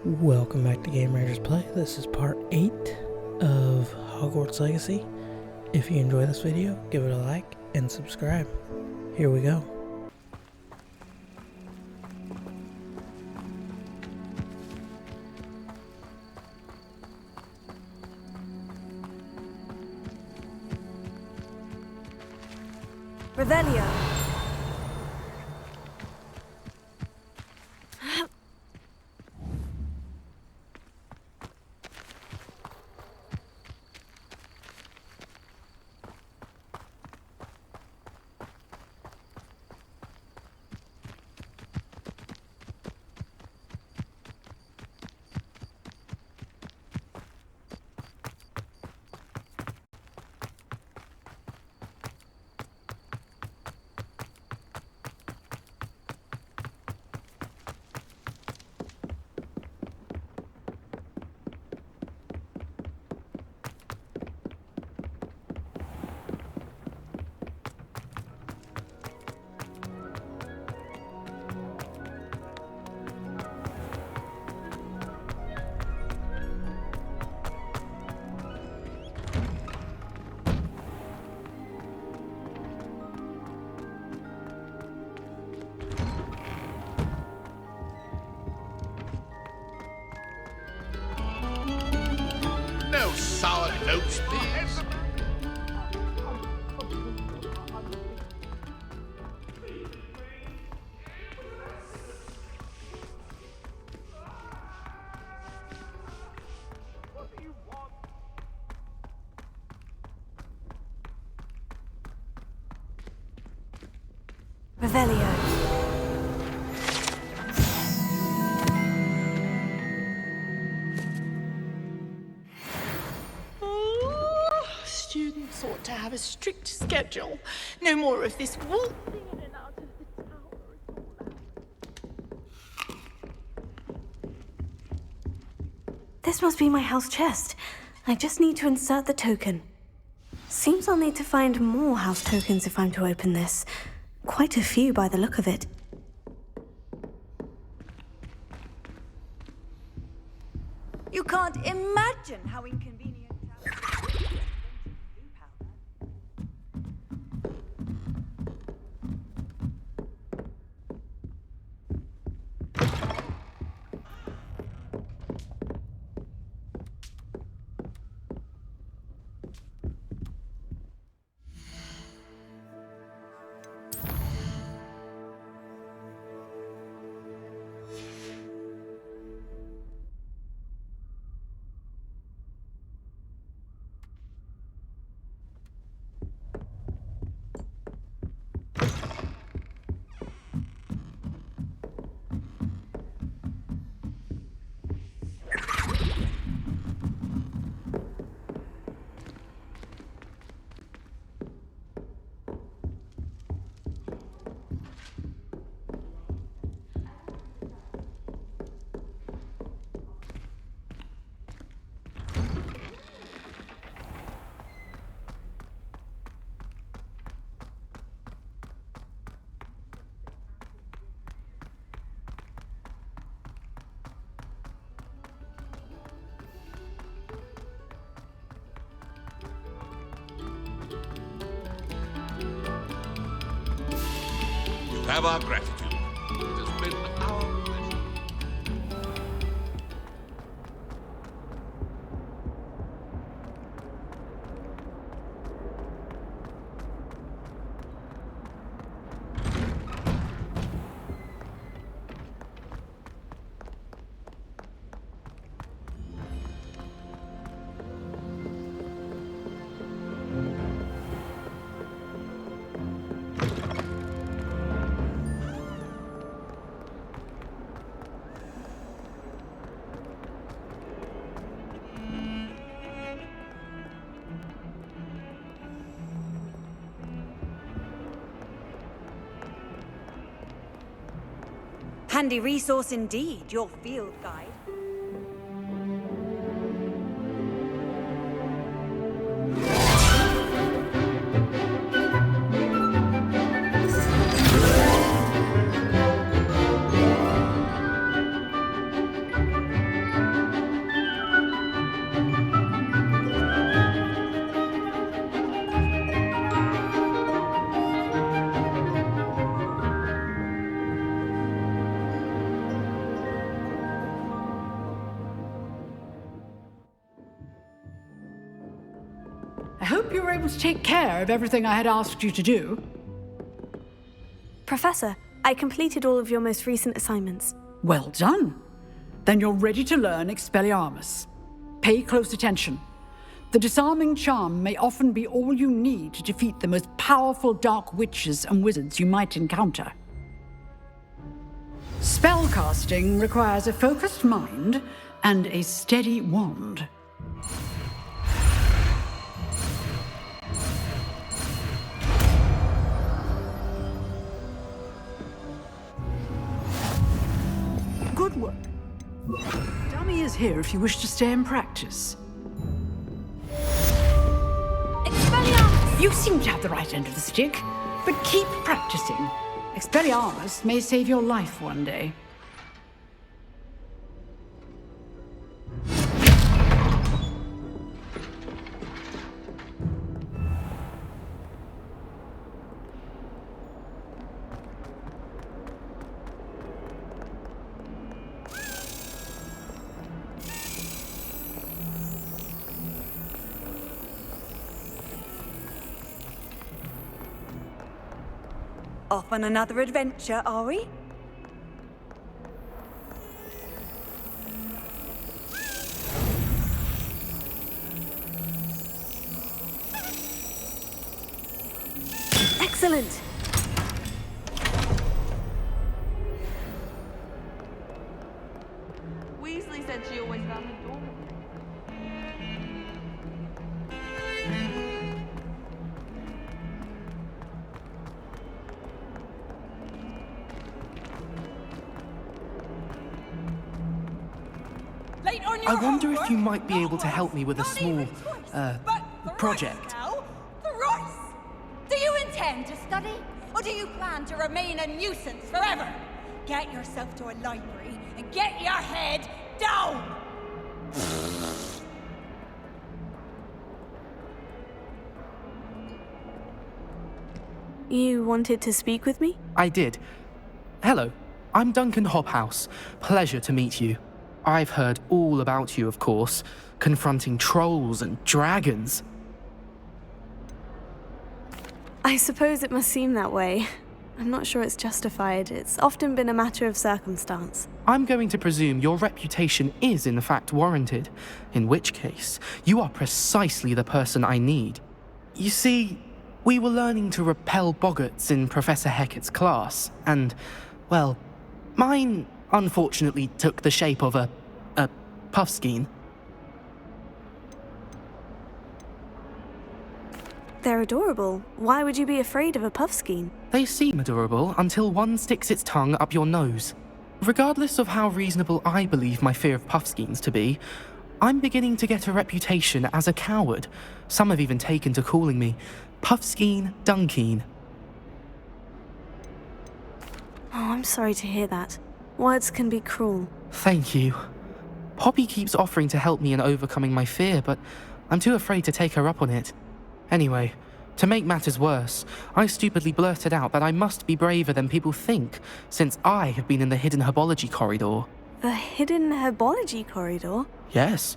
Welcome back to Game Raiders Play. This is part 8 of Hogwarts Legacy. If you enjoy this video, give it a like and subscribe. Here we go. Revelio. No sour notes, please. Revelio. Students ought to have a strict schedule. No more of this waltzing in and out of the tower. This must be my house chest. I just need to insert the token. Seems I'll need to find more house tokens if I'm to open this. Quite a few by the look of it. You can't imagine how inconvenient. You have our gratitude. It has been our pleasure. Handy resource indeed, your field guide. hope you were able to take care of everything I had asked you to do. Professor, I completed all of your most recent assignments. Well done. Then you're ready to learn Expelliarmus. Pay close attention. The disarming charm may often be all you need to defeat the most powerful dark witches and wizards you might encounter. Spellcasting requires a focused mind and a steady wand. Good work. Dummy is here if you wish to stay and practice. Expelliarmus! You seem to have the right end of the stick, but keep practicing. Expelliarmus may save your life one day. Off on another adventure, are we? Excellent! Weasley said she always found the door. I wonder if you might be able to help me with a small, project. Thrice! Do you intend to study, or do you plan to remain a nuisance forever? Get yourself to a library and get your head down! You wanted to speak with me? I did. Hello, I'm Duncan Hobhouse. Pleasure to meet you. I've heard all about you, of course, confronting trolls and dragons. I suppose it must seem that way. I'm not sure it's justified. It's often been a matter of circumstance. I'm going to presume your reputation is in fact warranted, in which case, you are precisely the person I need. You see, we were learning to repel boggarts in Professor Hecat's class, and, well, mine unfortunately took the shape of a puffskein. They're adorable. Why would you be afraid of a puffskein? They seem adorable until one sticks its tongue up your nose. Regardless of how reasonable I believe my fear of puffskeins to be, I'm beginning to get a reputation as a coward. Some have even taken to calling me Puffskein Dunkeen. Oh, I'm sorry to hear that. Words can be cruel. Thank you. Poppy keeps offering to help me in overcoming my fear, but I'm too afraid to take her up on it. Anyway, to make matters worse, I stupidly blurted out that I must be braver than people think, since I have been in the hidden herbology corridor. The hidden herbology corridor? Yes.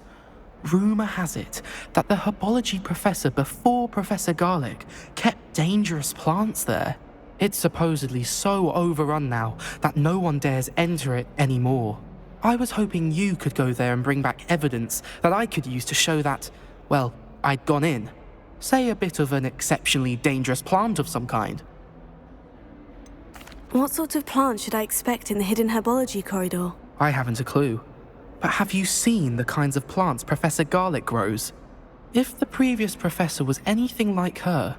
Rumour has it that the herbology professor before Professor Garlick kept dangerous plants there. It's supposedly so overrun now that no one dares enter it anymore. I was hoping you could go there and bring back evidence that I could use to show that, well, I'd gone in. Say a bit of an exceptionally dangerous plant of some kind. What sort of plant should I expect in the hidden herbology corridor? I haven't a clue. But have you seen the kinds of plants Professor Garlick grows? If the previous professor was anything like her,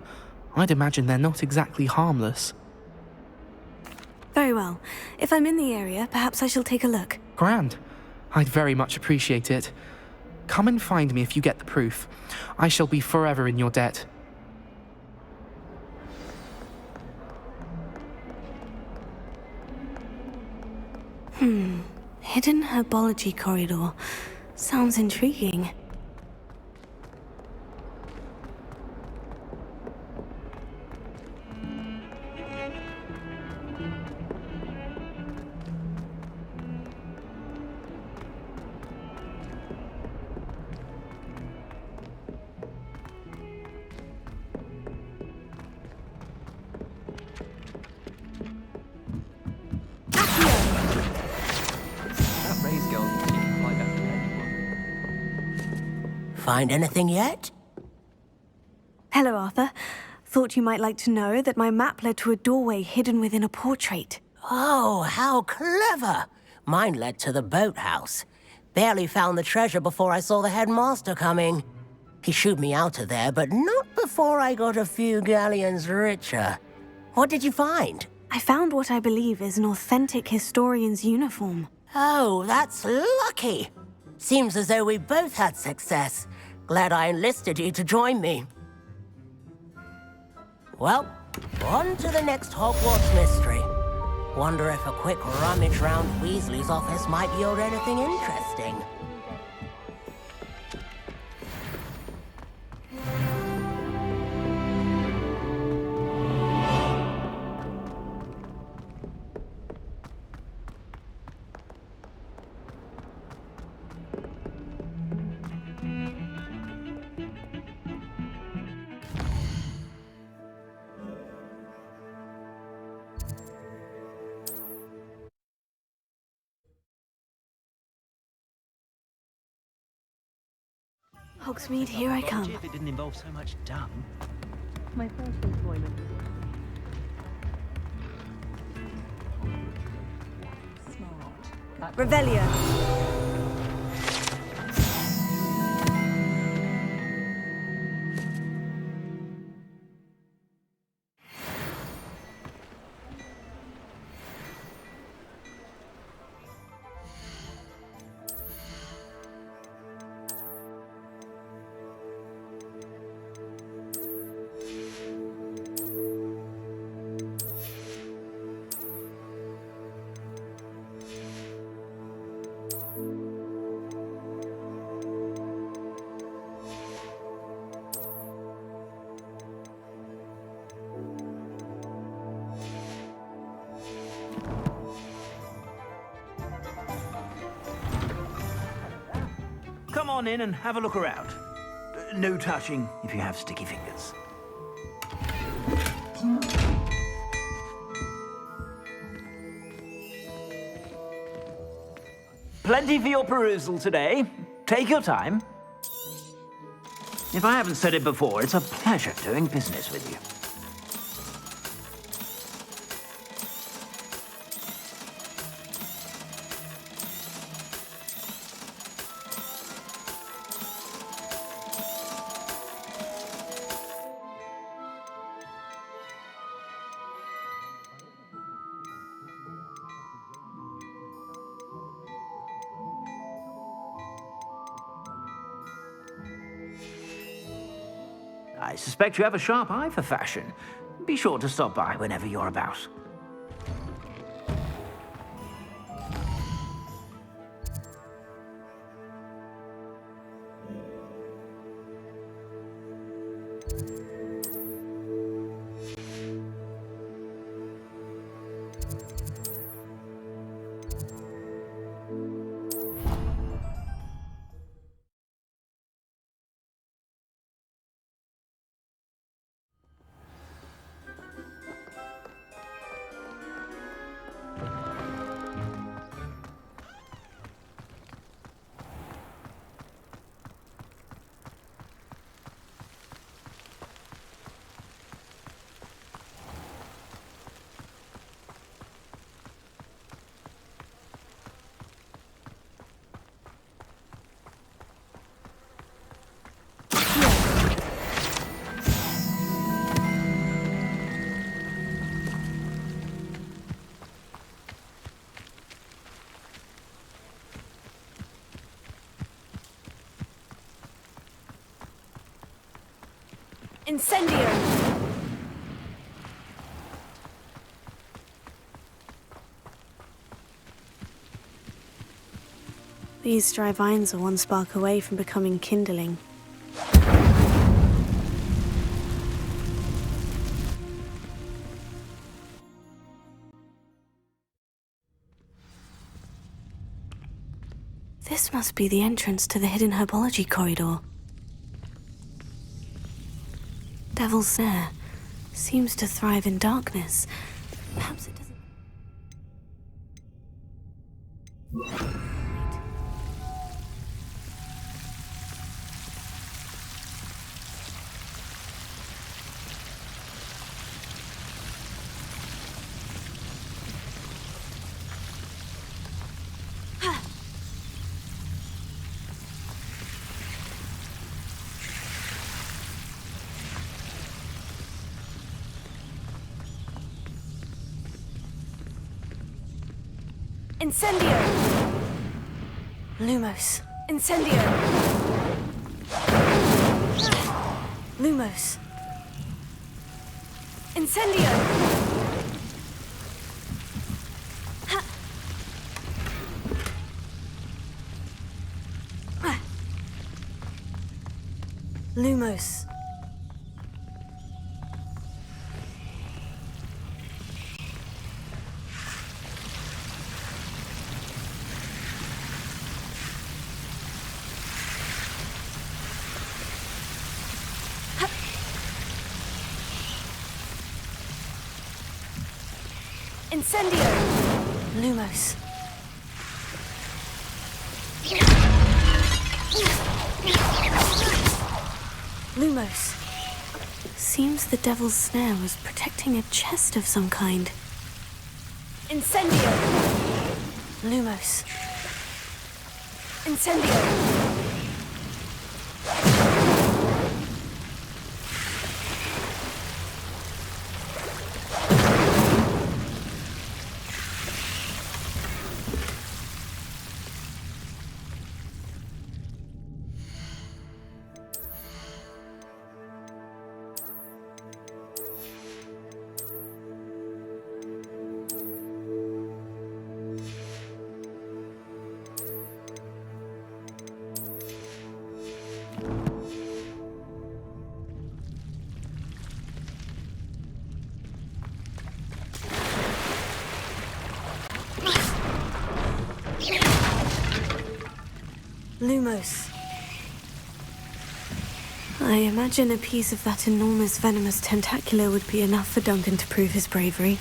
I'd imagine they're not exactly harmless. Very well. If I'm in the area, perhaps I shall take a look. Grand. I'd very much appreciate it. Come and find me if you get the proof. I shall be forever in your debt. Hidden herbology corridor. Sounds intriguing. Find anything yet? Hello, Arthur. Thought you might like to know that my map led to a doorway hidden within a portrait. Oh, how clever! Mine led to the boathouse. Barely found the treasure before I saw the headmaster coming. He shooed me out of there, but not before I got a few galleons richer. What did you find? I found what I believe is an authentic historian's uniform. Oh, that's lucky. Seems as though we both had success. Glad I enlisted you to join me. Well, on to the next Hogwarts mystery. Wonder if a quick rummage round Weasley's office might yield anything interesting. Hogsmeade, here I come. If it didn't involve so much dung. My first employment. Smart. Revelio. Come on in and have a look around. No touching if you have sticky fingers. Plenty for your perusal today. Take your time. If I haven't said it before, it's a pleasure doing business with you. I suspect you have a sharp eye for fashion. Be sure to stop by whenever you're about. Incendio! These dry vines are one spark away from becoming kindling. This must be the entrance to the hidden herbology corridor. Devil's Snare seems to thrive in darkness. Perhaps it doesn't. Incendio! Lumos. Incendio! Lumos. Incendio! Ha. Lumos. Incendio! Lumos. Lumos. Seems the devil's snare was protecting a chest of some kind. Incendio! Lumos. Incendio! Lumos. I imagine a piece of that enormous venomous tentacular would be enough for Duncan to prove his bravery.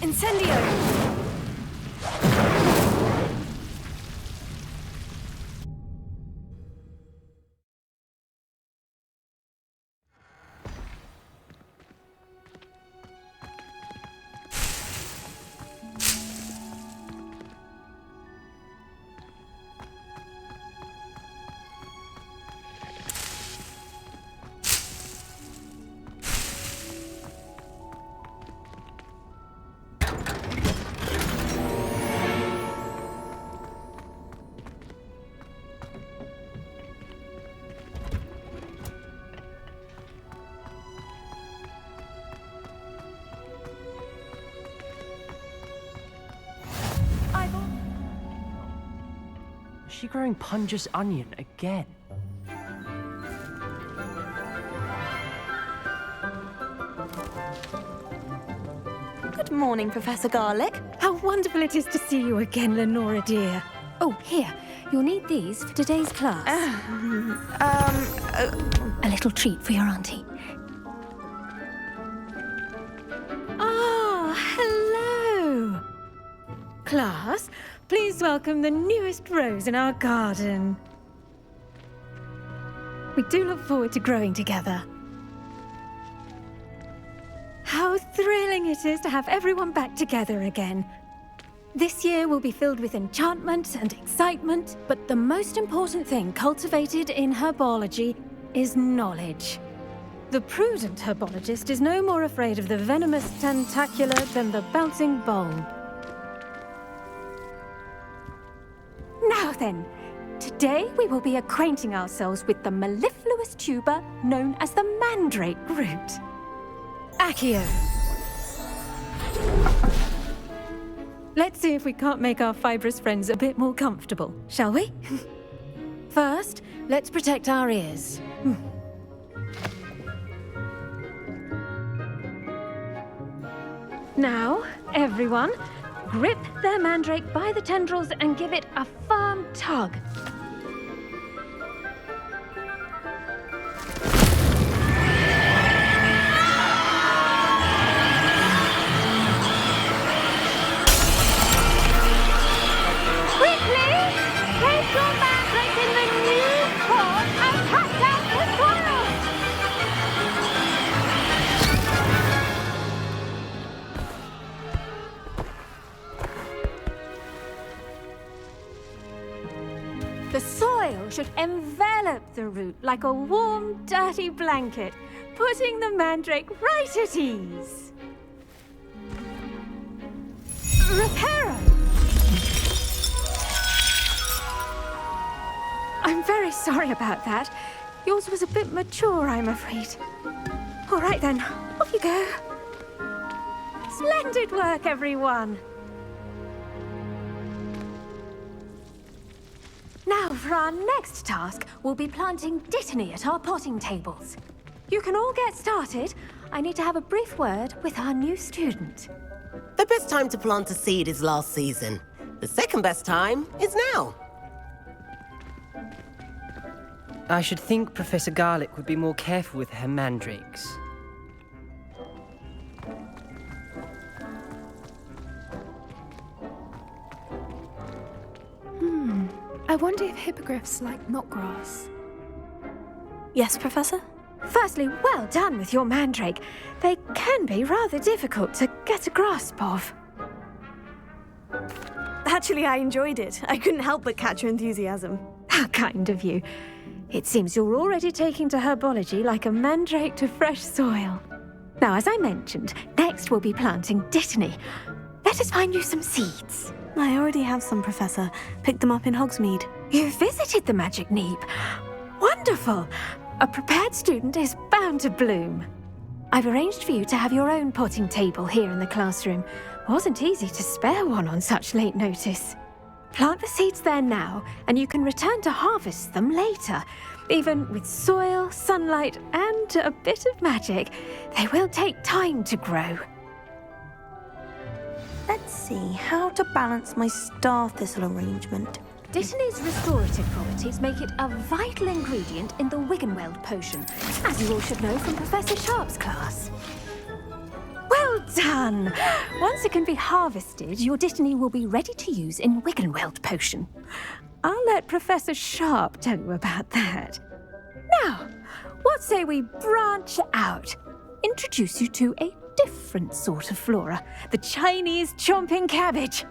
Incendio! Is she growing Punja's onion again? Good morning, Professor Garlick. How wonderful it is to see you again, Lenora dear. Oh, here. You'll need these for today's class. A little treat for your auntie. Ah, hello. Class, please welcome the newest rose in our garden. We do look forward to growing together. How thrilling it is to have everyone back together again. This year will be filled with enchantment and excitement, but the most important thing cultivated in herbology is knowledge. The prudent herbologist is no more afraid of the venomous tentacular than the bouncing bulb. Now then, today we will be acquainting ourselves with the mellifluous tuber known as the mandrake root. Accio. Let's see if we can't make our fibrous friends a bit more comfortable, shall we? First, let's protect our ears. Now, everyone, grip their mandrake by the tendrils and give it a firm tug. The soil should envelop the root like a warm, dirty blanket, putting the mandrake right at ease. Reparo! I'm very sorry about that. Yours was a bit mature, I'm afraid. All right then, off you go. Splendid work, everyone. Now, for our next task, we'll be planting Dittany at our potting tables. You can all get started. I need to have a brief word with our new student. The best time to plant a seed is last season. The second best time is now. I should think Professor Garlick would be more careful with her mandrakes. I wonder if hippogriffs like knotgrass. Yes, Professor? Firstly, well done with your mandrake. They can be rather difficult to get a grasp of. Actually, I enjoyed it. I couldn't help but catch your enthusiasm. How kind of you. It seems you're already taking to herbology like a mandrake to fresh soil. Now, as I mentioned, next we'll be planting Dittany. Let us find you some seeds. I already have some, Professor. Picked them up in Hogsmeade. You visited the Magic Neep. Wonderful! A prepared student is bound to bloom. I've arranged for you to have your own potting table here in the classroom. Wasn't easy to spare one on such late notice. Plant the seeds there now, and you can return to harvest them later. Even with soil, sunlight, and a bit of magic, they will take time to grow. Let's see, how to balance my star thistle arrangement. Dittany's restorative properties make it a vital ingredient in the Wiggenweld potion, as you all should know from Professor Sharp's class. Well done! Once it can be harvested, your Dittany will be ready to use in Wiggenweld potion. I'll let Professor Sharp tell you about that. Now, what say we branch out? Introduce you to a different sort of flora, the Chinese chomping cabbage.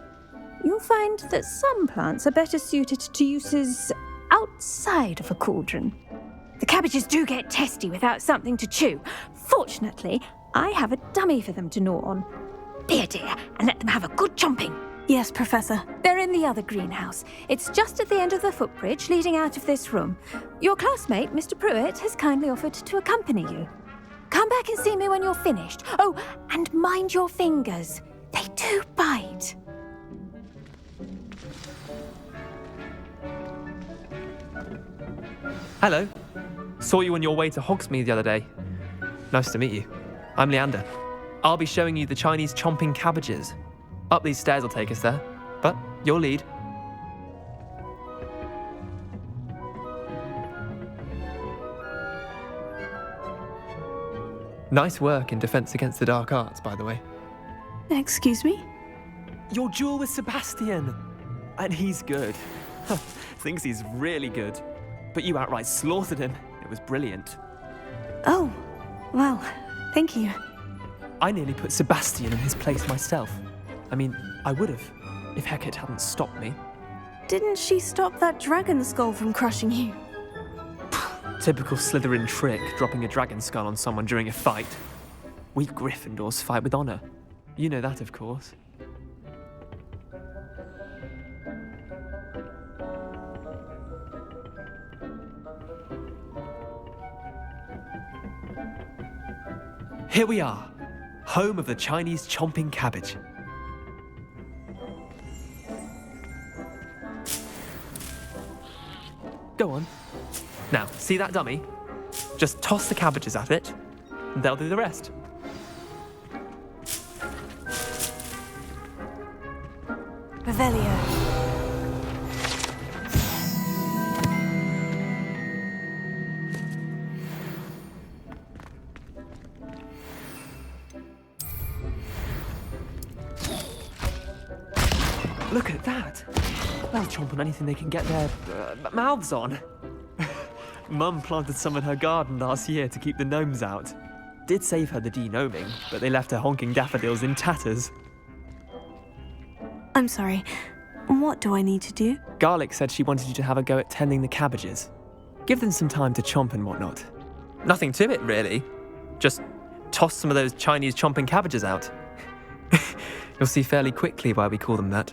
You'll find that some plants are better suited to uses outside of a cauldron. The cabbages do get testy without something to chew. Fortunately, I have a dummy for them to gnaw on. Be a dear and let them have a good chomping. Yes, Professor. They're in the other greenhouse. It's just at the end of the footbridge leading out of this room. Your classmate, Mr. Pruitt, has kindly offered to accompany you. Come back and see me when you're finished. Oh, and mind your fingers. They do bite. Hello. Saw you on your way to Hogsmeade the other day. Nice to meet you. I'm Leander. I'll be showing you the Chinese chomping cabbages. Up these stairs will take us there, but your lead. Nice work in Defense Against the Dark Arts, by the way. Excuse me? Your duel with Sebastian! And he's good. Thinks he's really good. But you outright slaughtered him. It was brilliant. Oh, well, thank you. I nearly put Sebastian in his place myself. I mean, I would have, if Hecate hadn't stopped me. Didn't she stop that dragon skull from crushing you? Typical Slytherin trick, dropping a dragon skull on someone during a fight. We Gryffindors fight with honor. You know that, of course. Here we are, home of the Chinese chomping cabbage. Go on. Now, see that dummy? Just toss the cabbages at it, and they'll do the rest. Revelio. Look at that! They'll chomp on anything they can get their mouths on. Mum planted some in her garden last year to keep the gnomes out. Did save her the de-gnoming, but they left her honking daffodils in tatters. I'm sorry. What do I need to do? Garlick said she wanted you to have a go at tending the cabbages. Give them some time to chomp and whatnot. Nothing to it, really. Just toss some of those Chinese chomping cabbages out. You'll see fairly quickly why we call them that.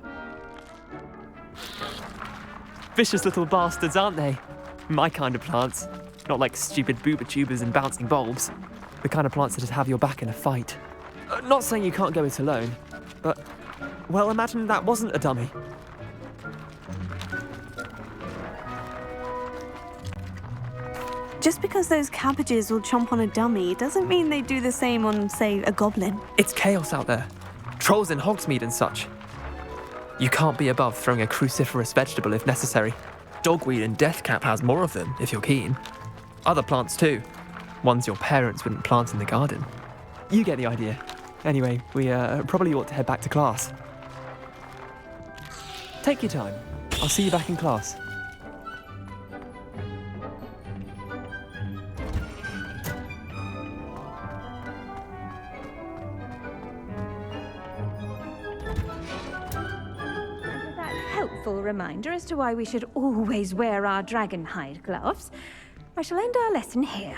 Vicious little bastards, aren't they? My kind of plants. Not like stupid booba tubers and bouncing bulbs. The kind of plants that'd have your back in a fight. Not saying you can't go it alone, but, well, imagine that wasn't a dummy. Just because those cabbages will chomp on a dummy doesn't mean they do the same on, say, a goblin. It's chaos out there. Trolls in Hogsmeade and such. You can't be above throwing a cruciferous vegetable if necessary. Dogweed and deathcap has more of them, if you're keen. Other plants too. Ones your parents wouldn't plant in the garden. You get the idea. Anyway, we probably ought to head back to class. Take your time. I'll see you back in class. Helpful reminder as to why we should always wear our dragon hide gloves. I shall end our lesson here.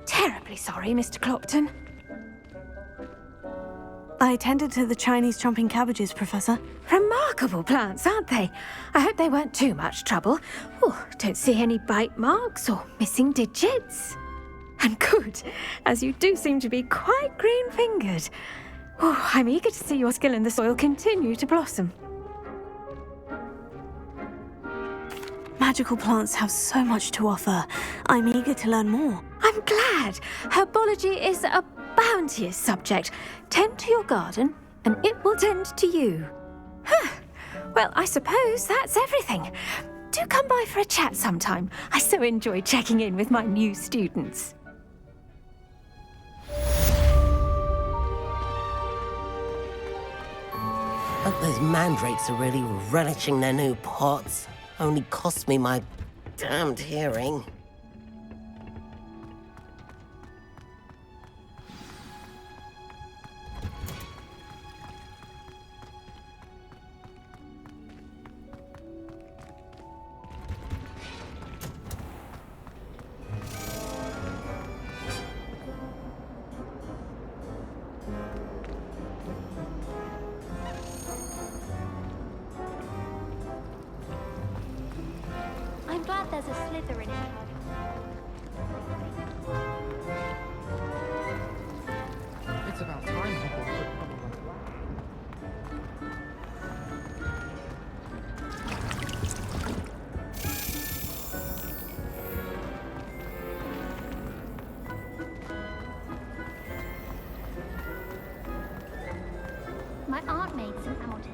Terribly sorry, Mr. Clopton. I tended to the Chinese chomping cabbages, Professor. Remarkable plants, aren't they? I hope they weren't too much trouble. Oh, don't see any bite marks or missing digits. And good, as you do seem to be quite green-fingered. Oh, I'm eager to see your skill in the soil continue to blossom. Magical plants have so much to offer. I'm eager to learn more. I'm glad. Herbology is a bounteous subject. Tend to your garden, and it will tend to you. Huh. Well, I suppose that's everything. Do come by for a chat sometime. I so enjoy checking in with my new students. Hope those mandrakes are really relishing their new pots. Only cost me my damned hearing. I'm glad there's a slither in it. It's about time. My aunt made some mountains.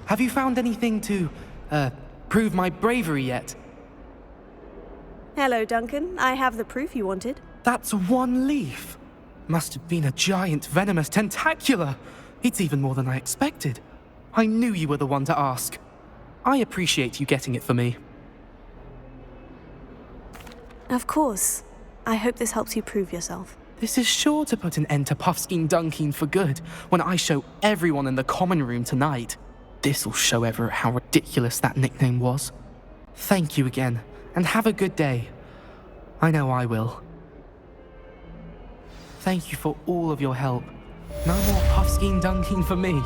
Have you found anything to, prove my bravery yet? Hello, Duncan. I have the proof you wanted. That's one leaf. Must have been a giant venomous tentacula. It's even more than I expected. I knew you were the one to ask. I appreciate you getting it for me. Of course. I hope this helps you prove yourself. This is sure to put an end to Puffskein Duncan for good when I show everyone in the common room tonight. This'll show Everett how ridiculous that nickname was. Thank you again, and have a good day. I know I will. Thank you for all of your help. No more Puffskein Duncan for me.